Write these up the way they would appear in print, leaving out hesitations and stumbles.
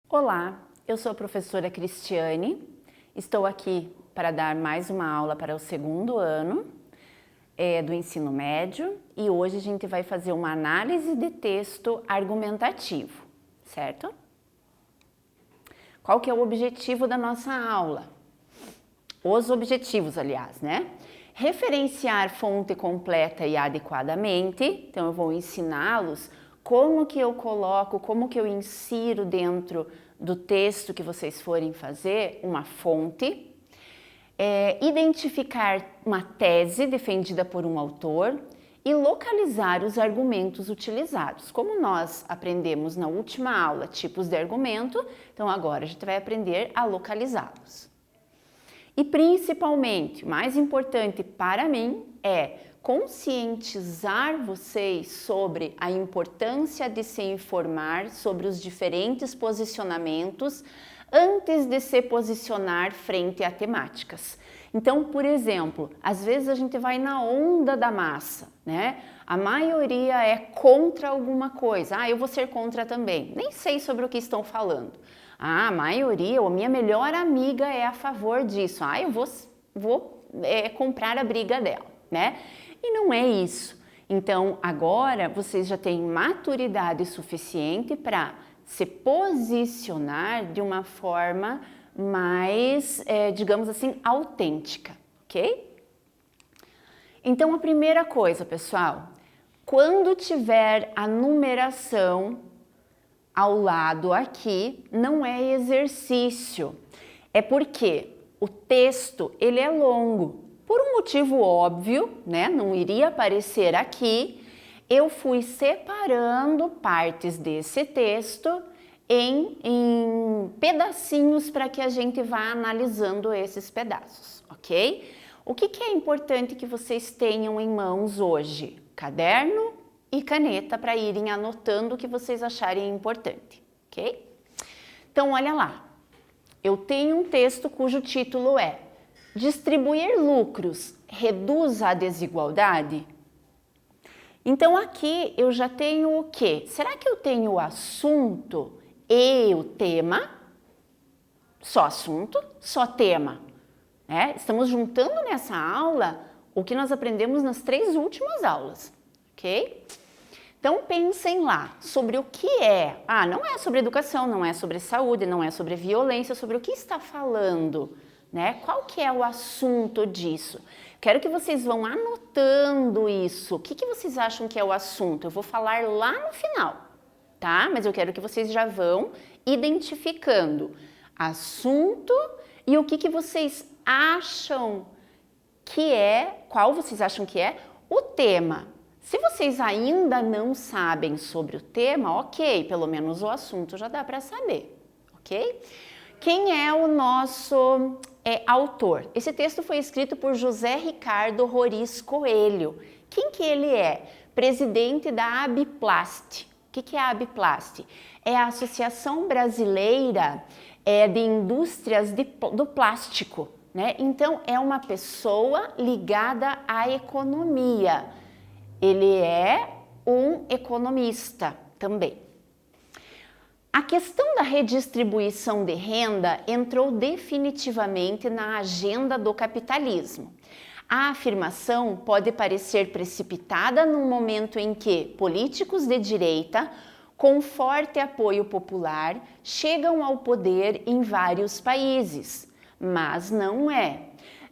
Olá, eu sou a professora Cristiane, estou aqui para dar mais uma aula para o segundo ano do ensino médio e hoje a gente vai fazer uma análise de texto argumentativo, certo? Qual que é o objetivo da nossa aula? Os objetivos, aliás, né? Referenciar fonte completa e adequadamente, então eu vou ensiná-los como que eu coloco, como que eu insiro dentro do texto que vocês forem fazer uma fonte, identificar uma tese defendida por um autor e localizar os argumentos utilizados. Como nós aprendemos na última aula tipos de argumento, então agora a gente vai aprender a localizá-los. E principalmente, o mais importante para mim é conscientizar vocês sobre a importância de se informar sobre os diferentes posicionamentos antes de se posicionar frente a temáticas. Então, por exemplo, às vezes a gente vai na onda da massa, né? A maioria é contra alguma coisa. Eu vou ser contra também. Nem sei sobre o que estão falando. A maioria, ou minha melhor amiga é a favor disso. Eu vou comprar a briga dela, né? E não é isso. Então, agora vocês já têm maturidade suficiente para se posicionar de uma forma mais, digamos assim, autêntica, ok? Então, a primeira coisa, pessoal, quando tiver a numeração ao lado aqui, não é exercício. É porque o texto, ele é longo. Por um motivo óbvio, né? Não iria aparecer aqui, eu fui separando partes desse texto em pedacinhos para que a gente vá analisando esses pedaços, ok? O que é importante que vocês tenham em mãos hoje? Caderno e caneta para irem anotando o que vocês acharem importante, ok? Então, olha lá. Eu tenho um texto cujo título é Distribuir lucros reduz a desigualdade? Então aqui eu já tenho o quê? Será que eu tenho o assunto e o tema? Só assunto, só tema. Estamos juntando nessa aula o que nós aprendemos nas 3 últimas aulas, ok? Então pensem lá sobre o que é. Não é sobre educação, não é sobre saúde, não é sobre violência, sobre o que está falando, né? Qual que é o assunto disso? Quero que vocês vão anotando isso. O que vocês acham que é o assunto? Eu vou falar lá no final, tá? Mas eu quero que vocês já vão identificando assunto e o que vocês acham que é, qual vocês acham que é o tema. Se vocês ainda não sabem sobre o tema, ok, pelo menos o assunto já dá para saber, ok? Quem é o nosso autor? Esse texto foi escrito por José Ricardo Roriz Coelho. Quem que ele é? Presidente da Abiplast. O que é a Abiplast? É a Associação Brasileira de Indústrias do Plástico, né? Então, é uma pessoa ligada à economia. Ele é um economista também. A questão da redistribuição de renda entrou definitivamente na agenda do capitalismo. A afirmação pode parecer precipitada num momento em que políticos de direita, com forte apoio popular, chegam ao poder em vários países, mas não é.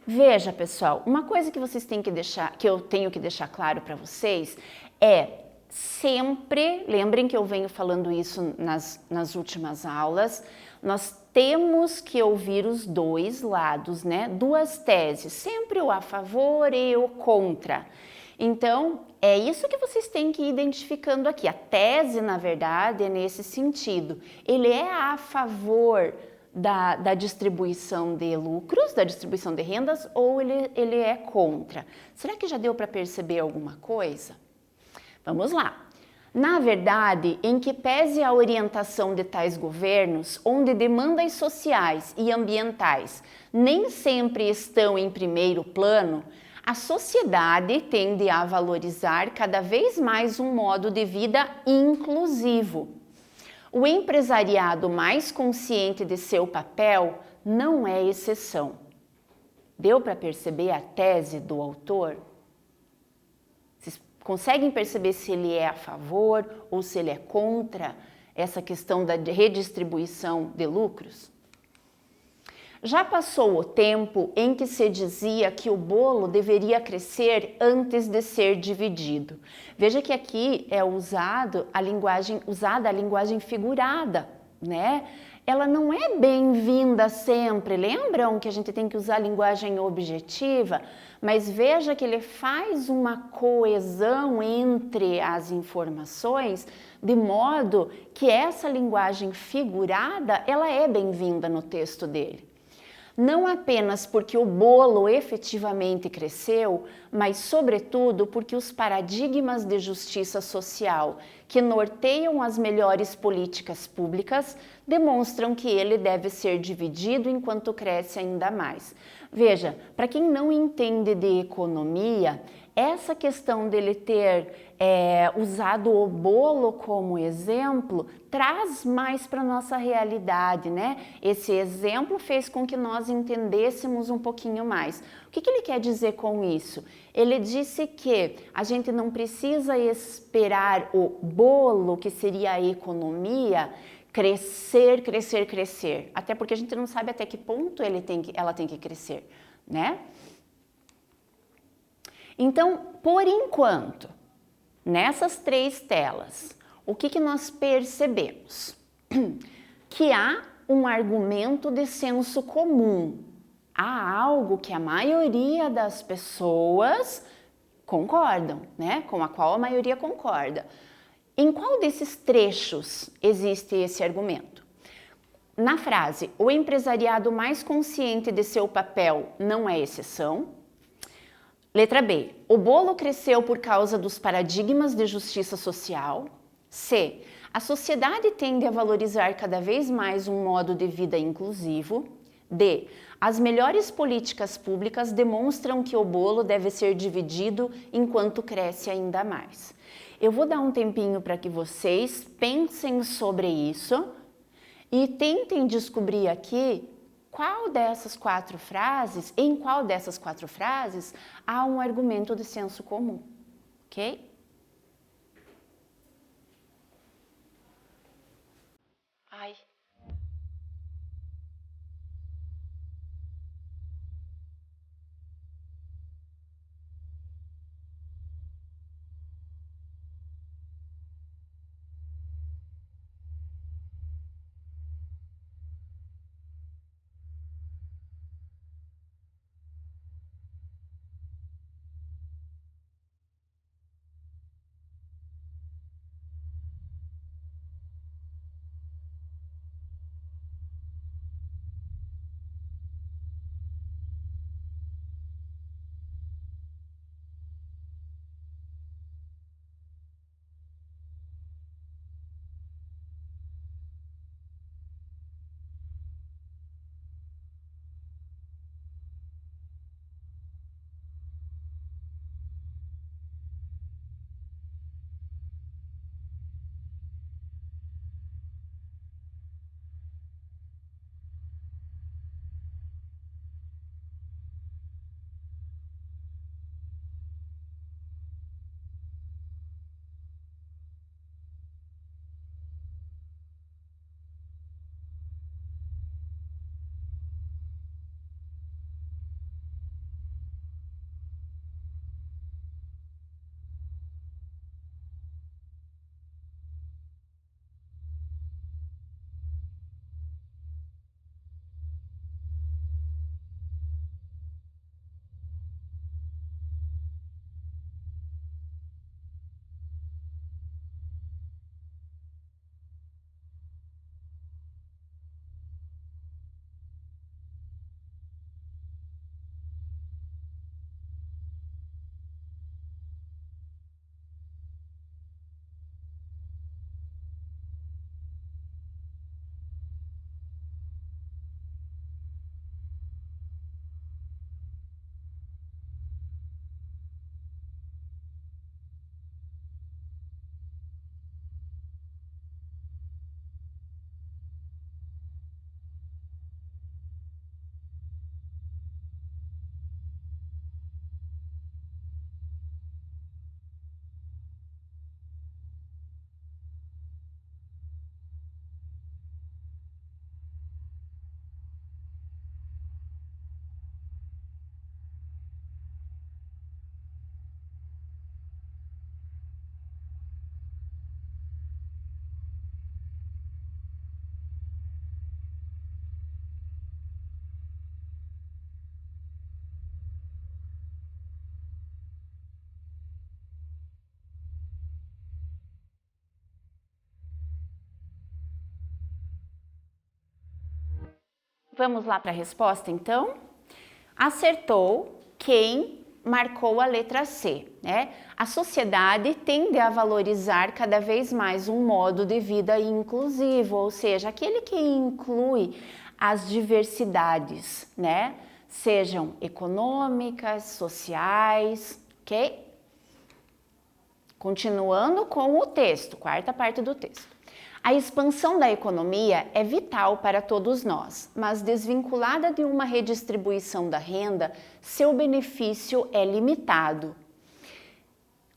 Veja, pessoal, uma coisa que vocês têm que deixar, que eu tenho que deixar claro para vocês é sempre, lembrem que eu venho falando isso nas últimas aulas, nós temos que ouvir os dois lados, né? Duas teses, sempre o a favor e o contra. Então, é isso que vocês têm que ir identificando aqui. A tese, na verdade, é nesse sentido. Ele é a favor da distribuição de lucros, da distribuição de rendas, ou ele é contra? Será que já deu para perceber alguma coisa? Vamos lá. Na verdade, em que pese a orientação de tais governos, onde demandas sociais e ambientais nem sempre estão em primeiro plano, A sociedade tende a valorizar cada vez mais um modo de vida inclusivo. O empresariado mais consciente de seu papel não é exceção. Deu para perceber a tese do autor? Vocês conseguem perceber se ele é a favor ou se ele é contra essa questão da redistribuição de lucros? Já passou o tempo em que se dizia que o bolo deveria crescer antes de ser dividido. Veja que aqui é usada a linguagem figurada, né? Ela não é bem-vinda sempre. Lembram que a gente tem que usar a linguagem objetiva? Mas veja que ele faz uma coesão entre as informações, de modo que essa linguagem figurada, ela é bem-vinda no texto dele. Não apenas porque o bolo efetivamente cresceu, mas sobretudo porque os paradigmas de justiça social que norteiam as melhores políticas públicas demonstram que ele deve ser dividido enquanto cresce ainda mais. Veja, para quem não entende de economia, essa questão dele ter usado o bolo como exemplo traz mais para a nossa realidade, né? Esse exemplo fez com que nós entendêssemos um pouquinho mais. O que ele quer dizer com isso? Ele disse que a gente não precisa esperar o bolo, que seria a economia, crescer, crescer, crescer. Até porque a gente não sabe até que ponto ela tem que crescer, né? Então, por enquanto, nessas 3 telas, o que nós percebemos? Que há um argumento de senso comum. Há algo que a maioria das pessoas concordam, né? Com a qual a maioria concorda. Em qual desses trechos existe esse argumento? Na frase, o empresariado mais consciente de seu papel não é exceção. Letra B, o bolo cresceu por causa dos paradigmas de justiça social. C, a sociedade tende a valorizar cada vez mais um modo de vida inclusivo. D, as melhores políticas públicas demonstram que o bolo deve ser dividido enquanto cresce ainda mais. Eu vou dar um tempinho para que vocês pensem sobre isso e tentem descobrir aqui em qual dessas 4 frases há um argumento de senso comum, ok? Ai. Vamos lá para a resposta, então? Acertou quem marcou a letra C, né? A sociedade tende a valorizar cada vez mais um modo de vida inclusivo, ou seja, aquele que inclui as diversidades, né? Sejam econômicas, sociais, ok? Continuando com o texto, quarta parte do texto. A expansão da economia é vital para todos nós, mas desvinculada de uma redistribuição da renda, seu benefício é limitado.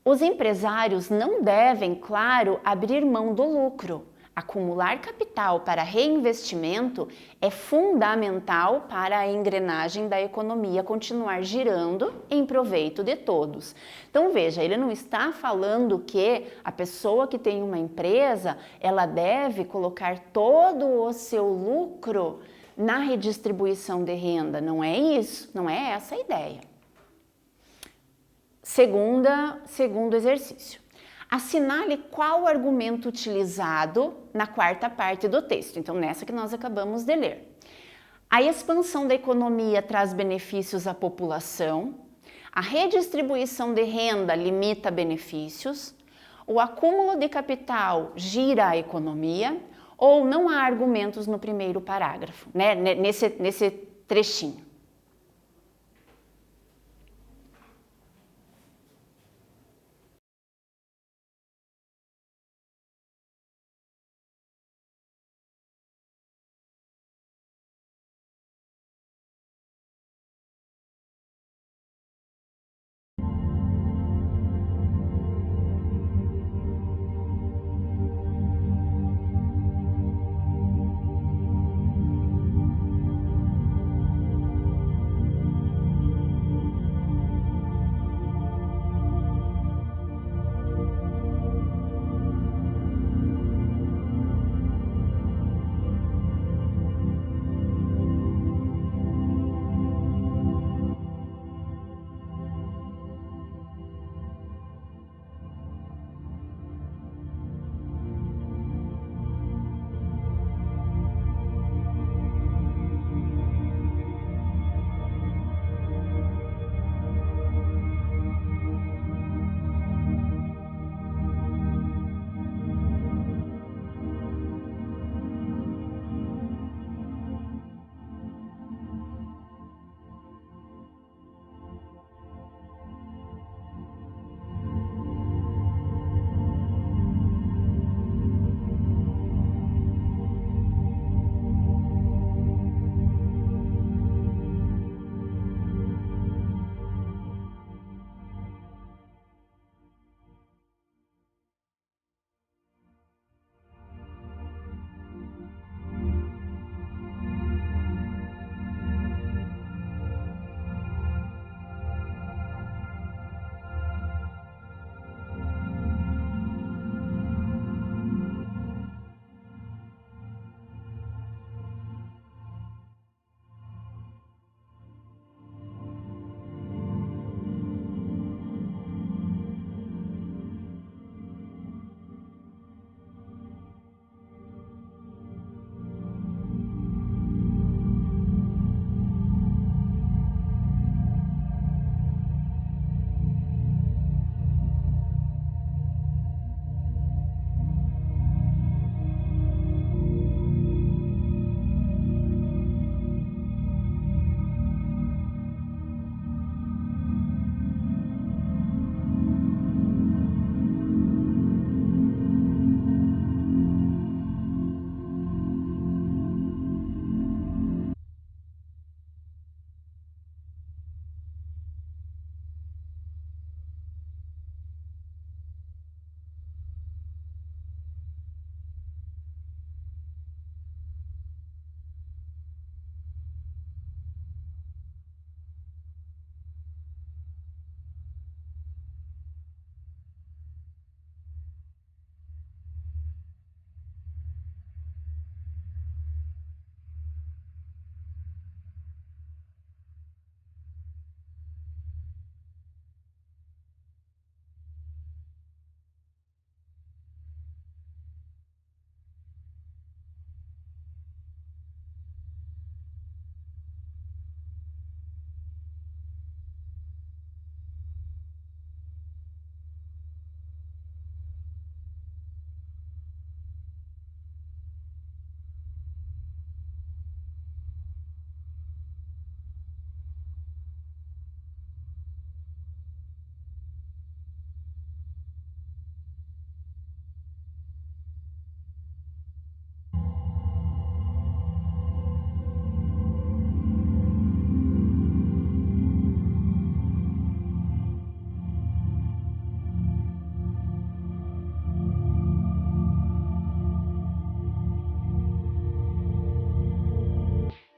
Os empresários não devem, claro, abrir mão do lucro. Acumular capital para reinvestimento é fundamental para a engrenagem da economia continuar girando em proveito de todos. Então veja, ele não está falando que a pessoa que tem uma empresa, ela deve colocar todo o seu lucro na redistribuição de renda. Não é isso, não é essa a ideia. Segundo exercício. Assinale qual argumento utilizado na quarta parte do texto. Então, nessa que nós acabamos de ler. A expansão da economia traz benefícios à população. A redistribuição de renda limita benefícios. O acúmulo de capital gira a economia. Ou não há argumentos no primeiro parágrafo, né? Nesse trechinho.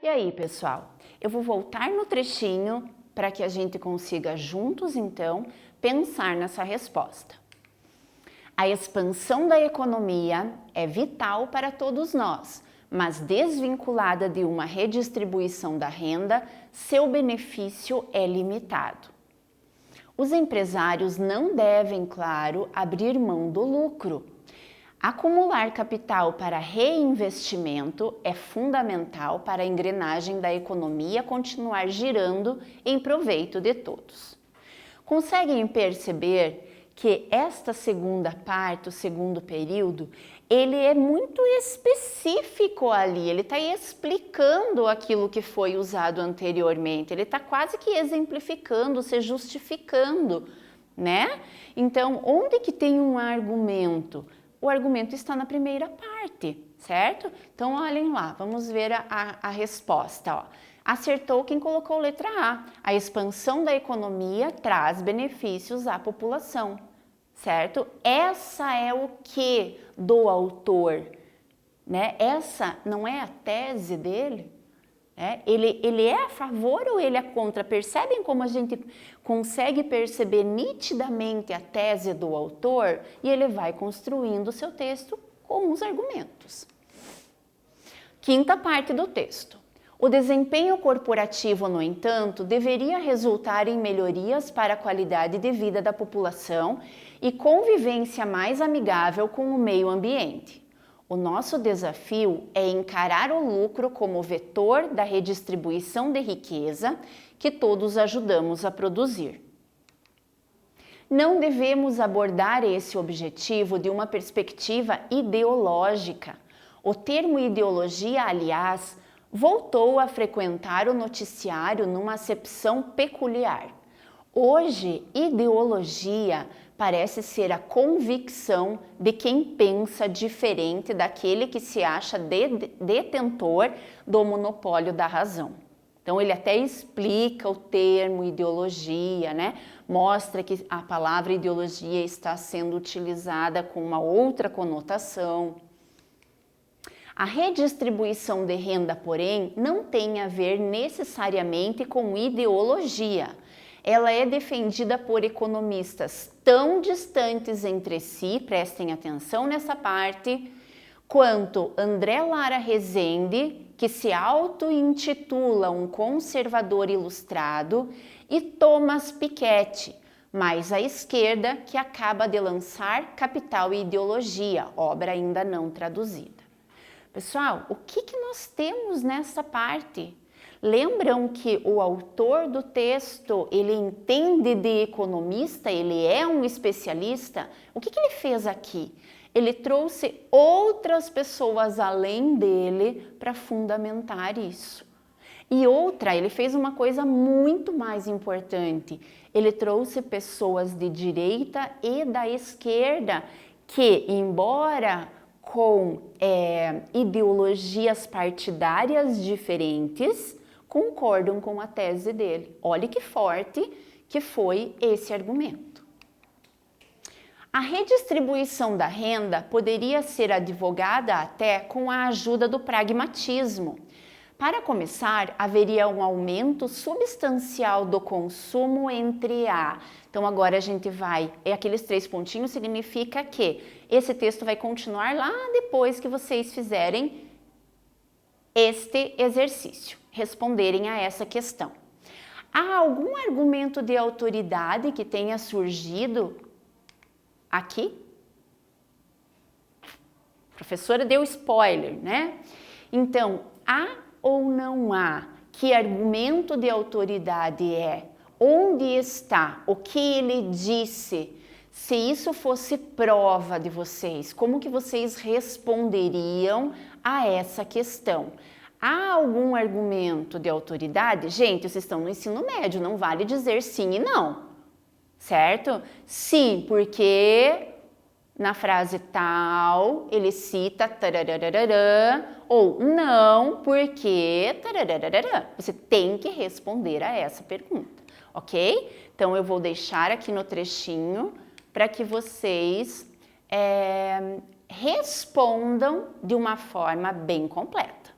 E aí, pessoal, eu vou voltar no trechinho para que a gente consiga juntos, então, pensar nessa resposta. A expansão da economia é vital para todos nós, mas desvinculada de uma redistribuição da renda, seu benefício é limitado. Os empresários não devem, claro, abrir mão do lucro. Acumular capital para reinvestimento é fundamental para a engrenagem da economia continuar girando em proveito de todos. Conseguem perceber que esta segunda parte, o segundo período, ele é muito específico ali, ele está explicando aquilo que foi usado anteriormente, ele está quase que exemplificando, se justificando, né? Então, onde que tem um argumento? O argumento está na primeira parte, certo? Então, olhem lá, vamos ver a resposta, ó. Acertou quem colocou letra A. A expansão da economia traz benefícios à população, certo? Essa é o que do autor, né? Essa não é a tese dele? Ele é a favor ou ele é contra? Percebem como a gente consegue perceber nitidamente a tese do autor e ele vai construindo o seu texto com os argumentos. Quinta parte do texto. O desempenho corporativo, no entanto, deveria resultar em melhorias para a qualidade de vida da população e convivência mais amigável com o meio ambiente. O nosso desafio é encarar o lucro como vetor da redistribuição de riqueza que todos ajudamos a produzir. Não devemos abordar esse objetivo de uma perspectiva ideológica. O termo ideologia, aliás, voltou a frequentar o noticiário numa acepção peculiar. Hoje, ideologia parece ser a convicção de quem pensa diferente daquele que se acha detentor do monopólio da razão. Então, ele até explica o termo ideologia, né? Mostra que a palavra ideologia está sendo utilizada com uma outra conotação. A redistribuição de renda, porém, não tem a ver necessariamente com ideologia. Ela é defendida por economistas tão distantes entre si, prestem atenção nessa parte, quanto André Lara Rezende, que se auto-intitula um conservador ilustrado, e Thomas Piketty, mais à esquerda, que acaba de lançar Capital e Ideologia, obra ainda não traduzida. Pessoal, o que nós temos nessa parte? Lembram que o autor do texto, ele entende de economista, ele é um especialista? O que ele fez aqui? Ele trouxe outras pessoas além dele para fundamentar isso. E outra, ele fez uma coisa muito mais importante. Ele trouxe pessoas de direita e da esquerda que, embora com ideologias partidárias diferentes, concordam com a tese dele. Olha que forte que foi esse argumento. A redistribuição da renda poderia ser advogada até com a ajuda do pragmatismo. Para começar, haveria um aumento substancial do consumo entre a... Então agora a gente vai... Aqueles 3 pontinhos significa que esse texto vai continuar lá depois que vocês fizerem este exercício, responderem a essa questão. Há algum argumento de autoridade que tenha surgido aqui? A professora deu spoiler, né? Então, há ou não há? Que argumento de autoridade é? Onde está? O que ele disse? Se isso fosse prova de vocês, como que vocês responderiam a essa questão? Há algum argumento de autoridade? Gente, vocês estão no ensino médio, não vale dizer sim e não, certo? Sim, porque na frase tal, ele cita tararararã, ou não, porque tararararã. Você tem que responder a essa pergunta, ok? Então, eu vou deixar aqui no trechinho para que vocês respondam de uma forma bem completa.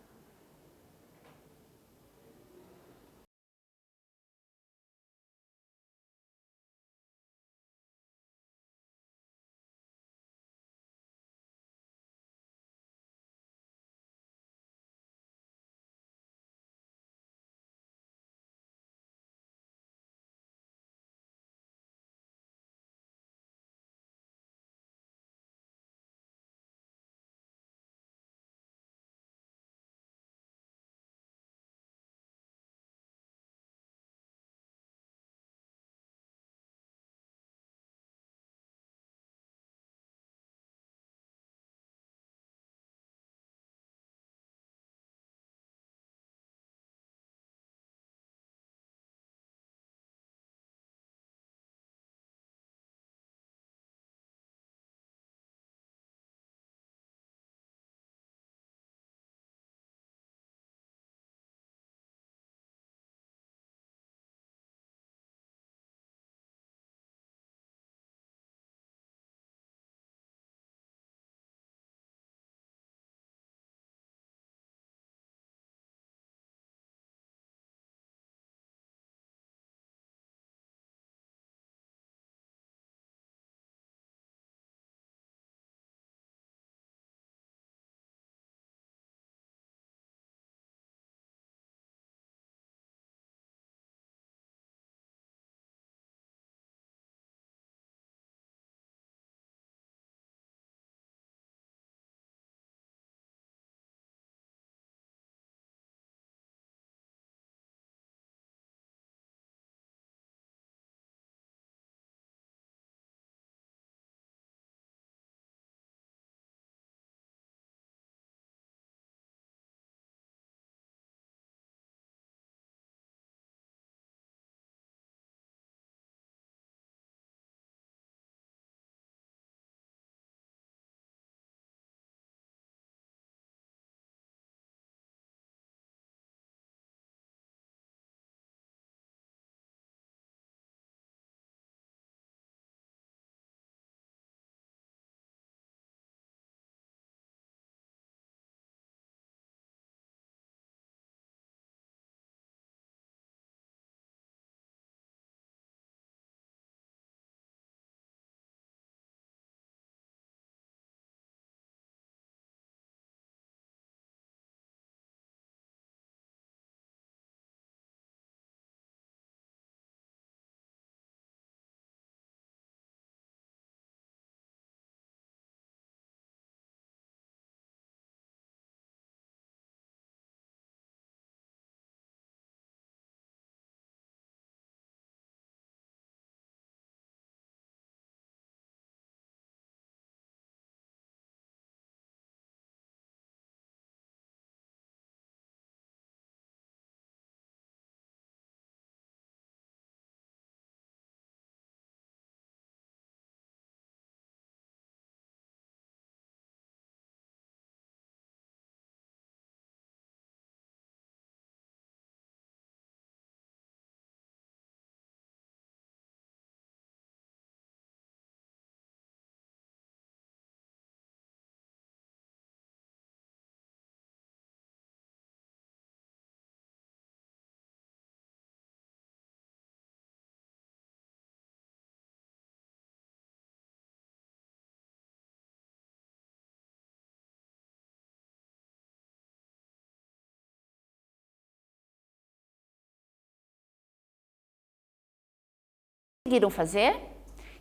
Conseguiram fazer?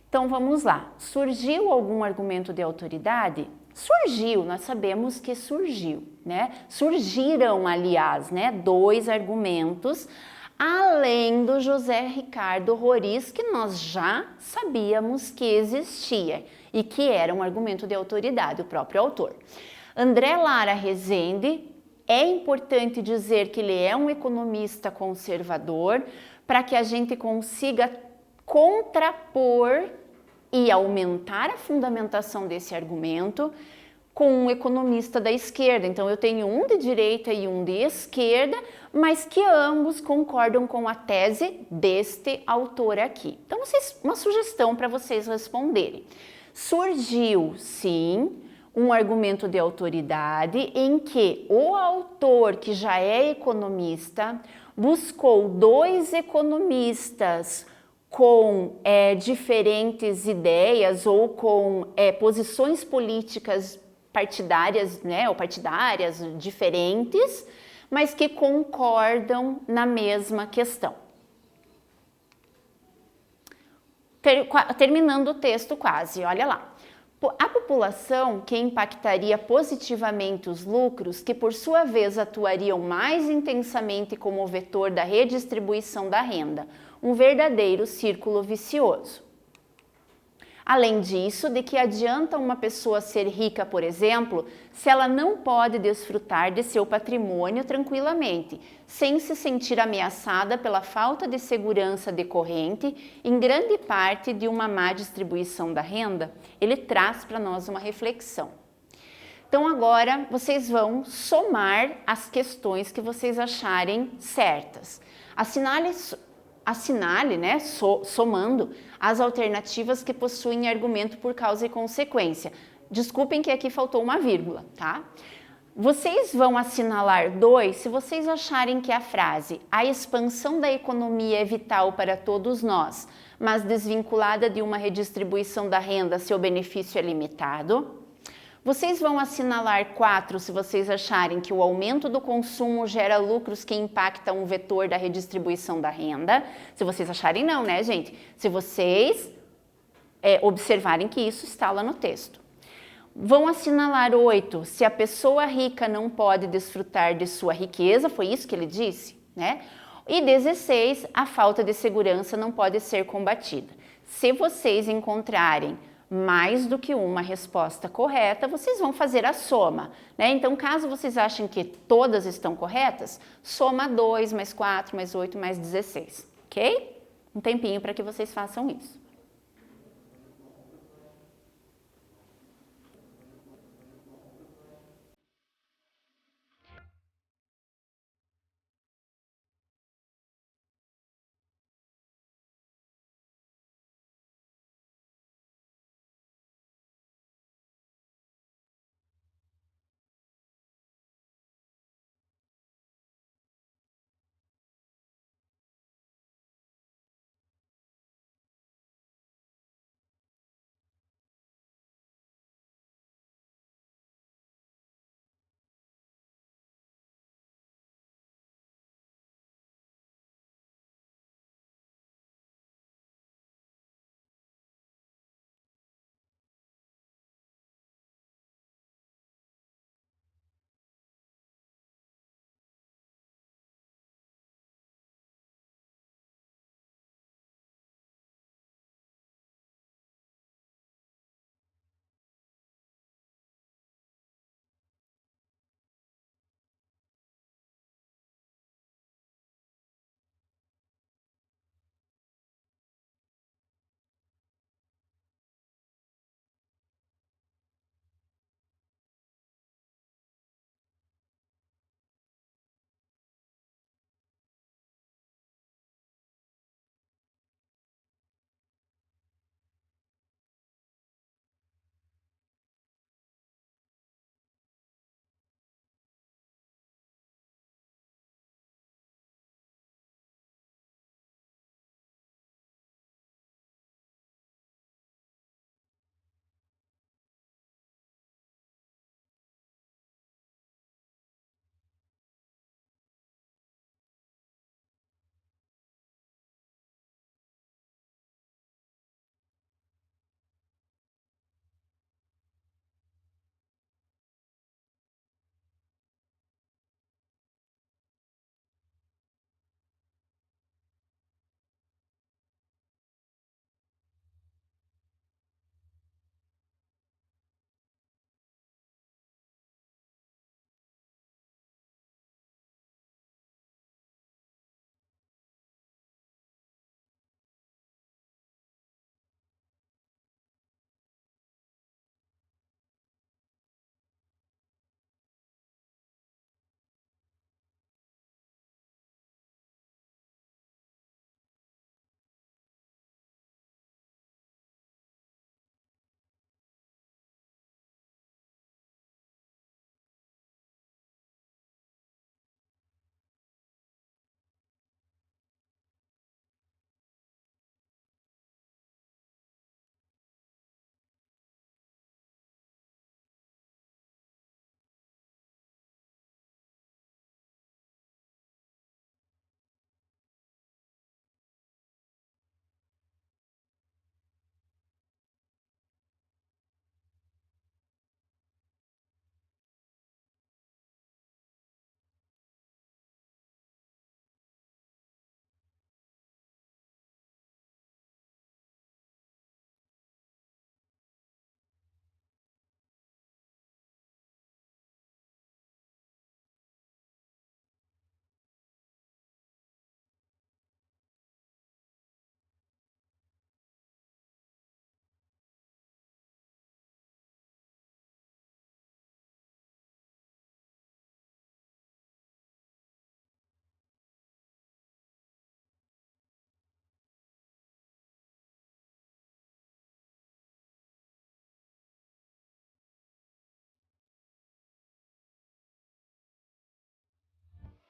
Então vamos lá. Surgiu algum argumento de autoridade? Surgiu, nós sabemos que surgiu, né? Surgiram, aliás, né, dois argumentos, além do José Ricardo Roriz, que nós já sabíamos que existia e que era um argumento de autoridade, o próprio autor. André Lara Rezende, é importante dizer que ele é um economista conservador, para que a gente consiga contrapor e aumentar a fundamentação desse argumento com um economista da esquerda. Então eu tenho um de direita e um de esquerda, mas que ambos concordam com a tese deste autor aqui. Então uma sugestão para vocês responderem. Surgiu, sim, um argumento de autoridade em que o autor, que já é economista, buscou dois economistas com diferentes ideias ou com posições políticas partidárias, né, ou partidárias diferentes, mas que concordam na mesma questão. Terminando o texto quase, olha lá. A população que impactaria positivamente os lucros, que por sua vez atuariam mais intensamente como vetor da redistribuição da renda, um verdadeiro círculo vicioso. Além disso, de que adianta uma pessoa ser rica, por exemplo, se ela não pode desfrutar de seu patrimônio tranquilamente, sem se sentir ameaçada pela falta de segurança decorrente, em grande parte de uma má distribuição da renda? Ele traz para nós uma reflexão. Então agora vocês vão somar as questões que vocês acharem certas. Assinale, né, somando as alternativas que possuem argumento por causa e consequência. Desculpem que aqui faltou uma vírgula, tá? Vocês vão assinalar 2 se vocês acharem que a frase "a expansão da economia é vital para todos nós, mas desvinculada de uma redistribuição da renda, seu benefício é limitado". Vocês vão assinalar 4 se vocês acharem que o aumento do consumo gera lucros que impactam o vetor da redistribuição da renda. Se vocês acharem não, né, gente? Se vocês observarem que isso está lá no texto. Vão assinalar 8 se a pessoa rica não pode desfrutar de sua riqueza, foi isso que ele disse, né? E 16, a falta de segurança não pode ser combatida. Se vocês encontrarem mais do que uma resposta correta, vocês vão fazer a soma, né? Então, caso vocês achem que todas estão corretas, soma 2 mais 4 mais 8 mais 16, ok? Um tempinho para que vocês façam isso.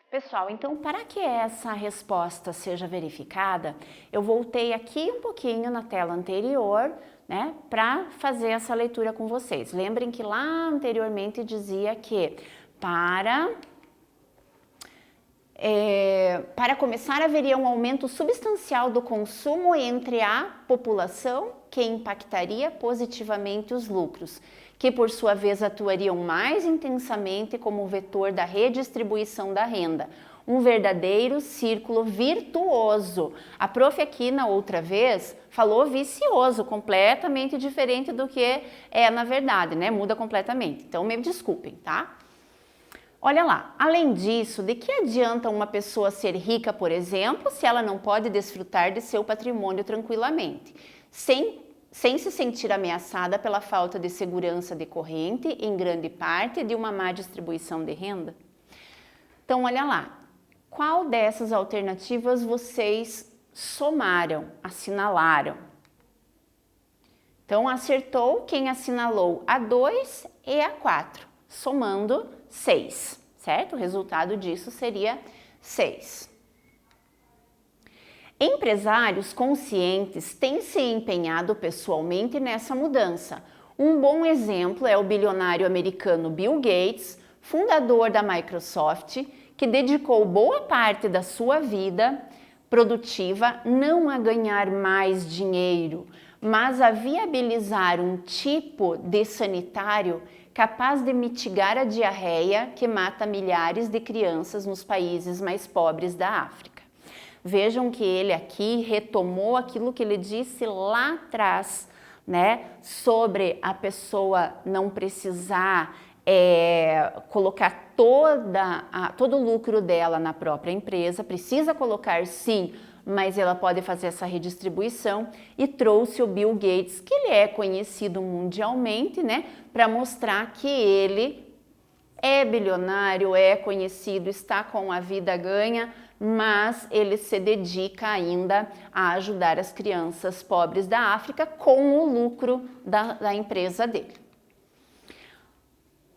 Pessoal, então para que essa resposta seja verificada, eu voltei aqui um pouquinho na tela anterior, né, para fazer essa leitura com vocês. Lembrem que lá anteriormente dizia que para começar, haveria um aumento substancial do consumo entre a população, que impactaria positivamente os lucros, que por sua vez atuariam mais intensamente como vetor da redistribuição da renda. Um verdadeiro círculo virtuoso. A prof aqui na outra vez falou vicioso, completamente diferente do que é na verdade, né? Muda completamente. Então me desculpem, tá? Olha lá, além disso, de que adianta uma pessoa ser rica, por exemplo, se ela não pode desfrutar de seu patrimônio tranquilamente, sem se sentir ameaçada pela falta de segurança decorrente, em grande parte, de uma má distribuição de renda? Então, olha lá, qual dessas alternativas vocês somaram, assinalaram? Então, acertou quem assinalou a 2 e a 4, somando 6, certo? O resultado disso seria 6. Empresários conscientes têm se empenhado pessoalmente nessa mudança. Um bom exemplo é o bilionário americano Bill Gates, fundador da Microsoft, que dedicou boa parte da sua vida produtiva não a ganhar mais dinheiro, mas a viabilizar um tipo de sanitário capaz de mitigar a diarreia que mata milhares de crianças nos países mais pobres da África. Vejam que ele aqui retomou aquilo que ele disse lá atrás, né, sobre a pessoa não precisar colocar todo o lucro dela na própria empresa, precisa colocar sim, mas ela pode fazer essa redistribuição, e trouxe o Bill Gates, que ele é conhecido mundialmente, né, para mostrar que ele é bilionário, é conhecido, está com a vida ganha, mas ele se dedica ainda a ajudar as crianças pobres da África com o lucro da empresa dele.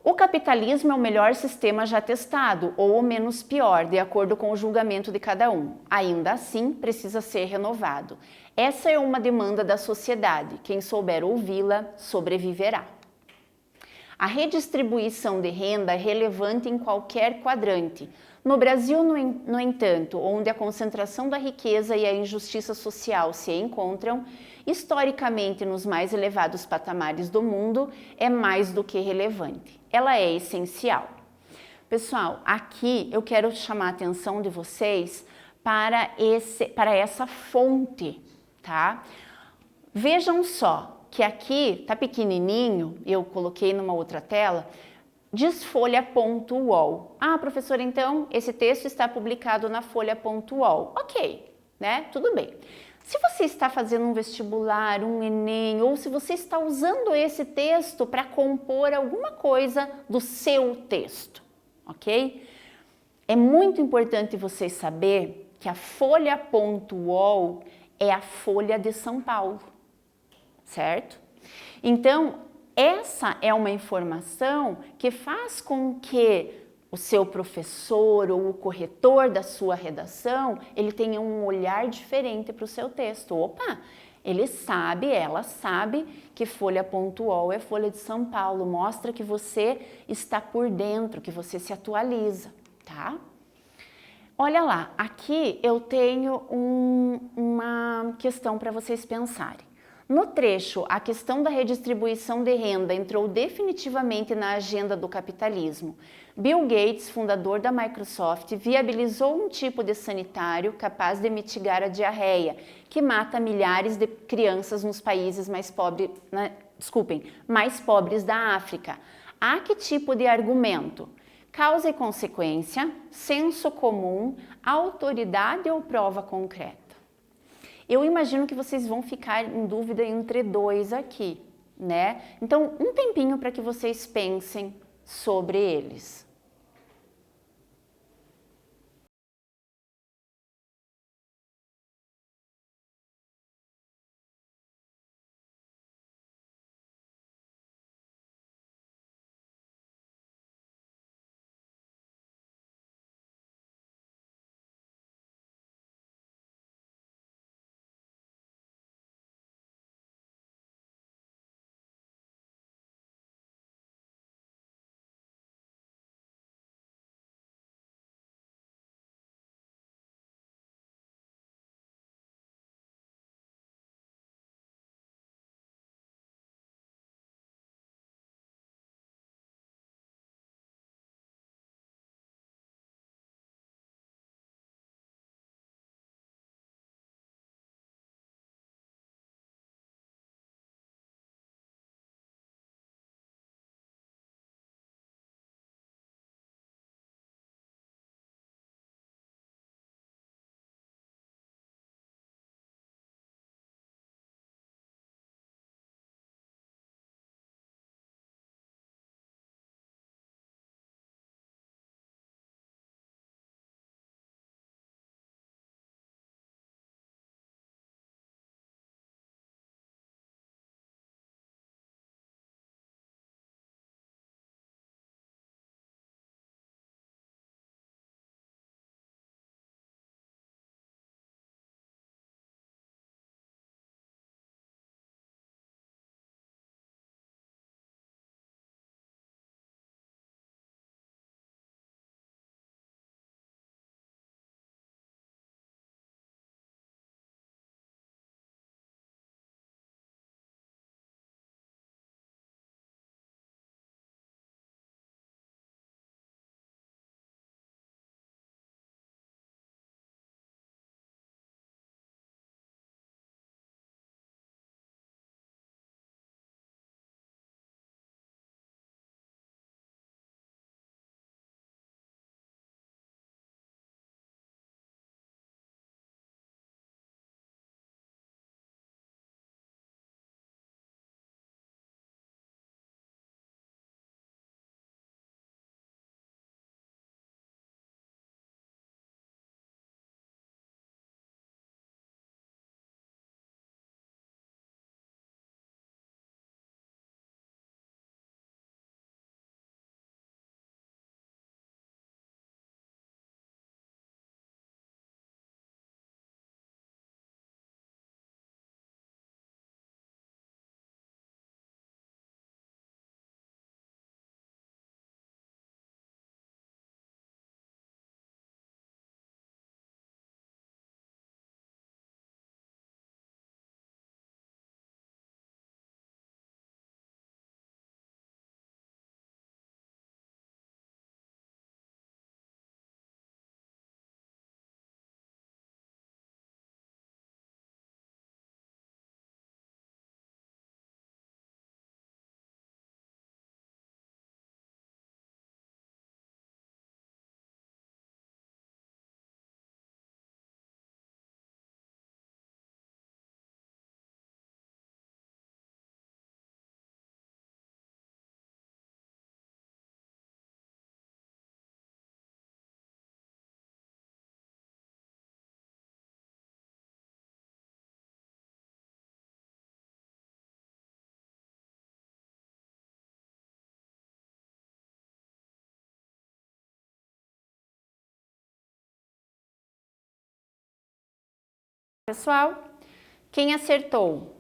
O capitalismo é o melhor sistema já testado, ou o menos pior, de acordo com o julgamento de cada um. Ainda assim, precisa ser renovado. Essa é uma demanda da sociedade. Quem souber ouvi-la, sobreviverá. A redistribuição de renda é relevante em qualquer quadrante. No Brasil, no entanto, onde a concentração da riqueza e a injustiça social se encontram, historicamente nos mais elevados patamares do mundo, é mais do que relevante. Ela é essencial. Pessoal, aqui eu quero chamar a atenção de vocês para essa fonte, tá? Vejam só que aqui tá pequenininho, eu coloquei numa outra tela, diz folha.uol. Ah, professora, então esse texto está publicado na folha.uol. Ok, né? Tudo bem. Se você está fazendo um vestibular, um Enem, ou se você está usando esse texto para compor alguma coisa do seu texto, ok? É muito importante você saber que a folha.uol é a Folha de São Paulo, certo? Então, essa é uma informação que faz com que o seu professor ou o corretor da sua redação, ele tenha um olhar diferente para o seu texto. Opa, ele sabe, ela sabe que Folha.uol é Folha de São Paulo, mostra que você está por dentro, que você se atualiza, tá? Olha lá, aqui eu tenho uma questão para vocês pensarem. No trecho, a questão da redistribuição de renda entrou definitivamente na agenda do capitalismo. Bill Gates, fundador da Microsoft, viabilizou um tipo de sanitário capaz de mitigar a diarreia, que mata milhares de crianças nos países mais pobres da África. Há que tipo de argumento? Causa e consequência, senso comum, autoridade ou prova concreta? Eu imagino que vocês vão ficar em dúvida entre dois aqui, né? Então, um tempinho para que vocês pensem sobre eles. pessoal? Quem acertou?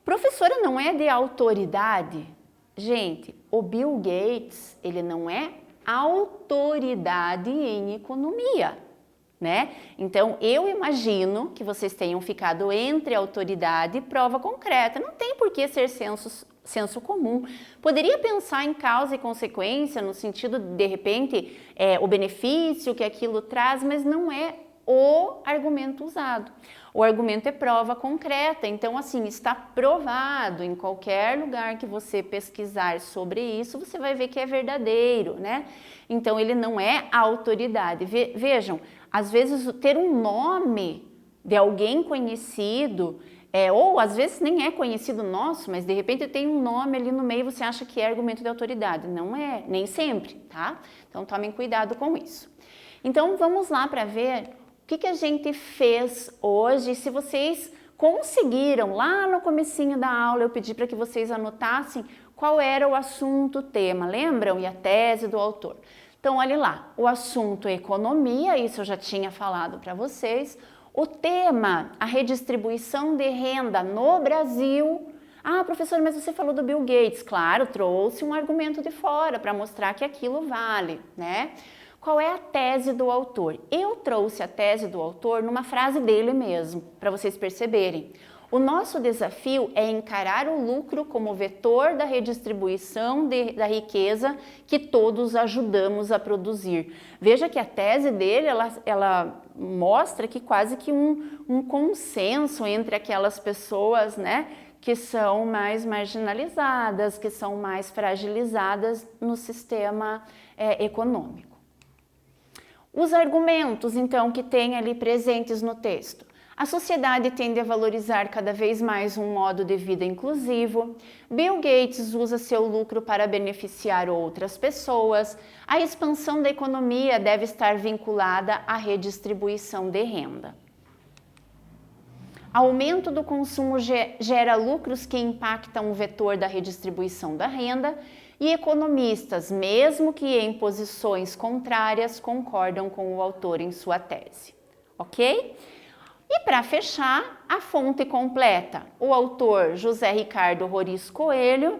Professora não é de autoridade? Gente, o Bill Gates, ele não é autoridade em economia, né? Então, eu imagino que vocês tenham ficado entre autoridade e prova concreta. Não tem por que ser senso comum. Poderia pensar em causa e consequência, no sentido de repente, o benefício que aquilo traz, mas não é o argumento usado. O argumento é prova concreta, então assim, está provado em qualquer lugar que você pesquisar sobre isso, você vai ver que é verdadeiro, né? Então ele não é autoridade. Vejam, às vezes ter um nome de alguém conhecido, ou às vezes nem é conhecido nosso, mas de repente tem um nome ali no meio e você acha que é argumento de autoridade. Não é, nem sempre, tá? Então tomem cuidado com isso. Então vamos lá para ver o que a gente fez hoje. Se vocês conseguiram, lá no comecinho da aula eu pedi para que vocês anotassem qual era o assunto, o tema, lembram? E a tese do autor. Então olhe lá, o assunto é economia, isso eu já tinha falado para vocês. O tema, a redistribuição de renda no Brasil. Ah, professor, mas você falou do Bill Gates. Claro, trouxe um argumento de fora para mostrar que aquilo vale, né? Qual é a tese do autor? Eu trouxe a tese do autor numa frase dele mesmo, para vocês perceberem. O nosso desafio é encarar o lucro como vetor da redistribuição da riqueza que todos ajudamos a produzir. Veja que a tese dele, ela mostra que quase que um consenso entre aquelas pessoas, né, que são mais marginalizadas, que são mais fragilizadas no sistema econômico. Os argumentos, então, que tem ali presentes no texto. A sociedade tende a valorizar cada vez mais um modo de vida inclusivo. Bill Gates usa seu lucro para beneficiar outras pessoas. A expansão da economia deve estar vinculada à redistribuição de renda. Aumento do consumo gera lucros que impactam o vetor da redistribuição da renda. E economistas, mesmo que em posições contrárias, concordam com o autor em sua tese. Ok? E para fechar, a fonte completa, o autor José Ricardo Roriz Coelho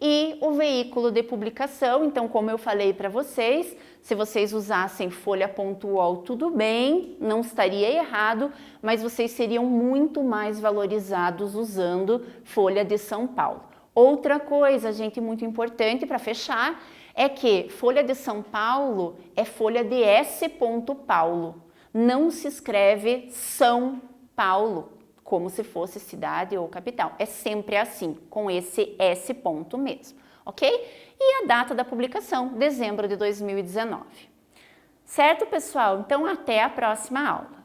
e o veículo de publicação. Então, como eu falei para vocês, se vocês usassem Folha.uol, tudo bem, não estaria errado, mas vocês seriam muito mais valorizados usando Folha de São Paulo. Outra coisa, gente, muito importante para fechar, é que Folha de São Paulo é Folha de S. Paulo. Não se escreve São Paulo, como se fosse cidade ou capital. É sempre assim, com esse S. mesmo, ok? E a data da publicação, dezembro de 2019. Certo, pessoal? Então, até a próxima aula.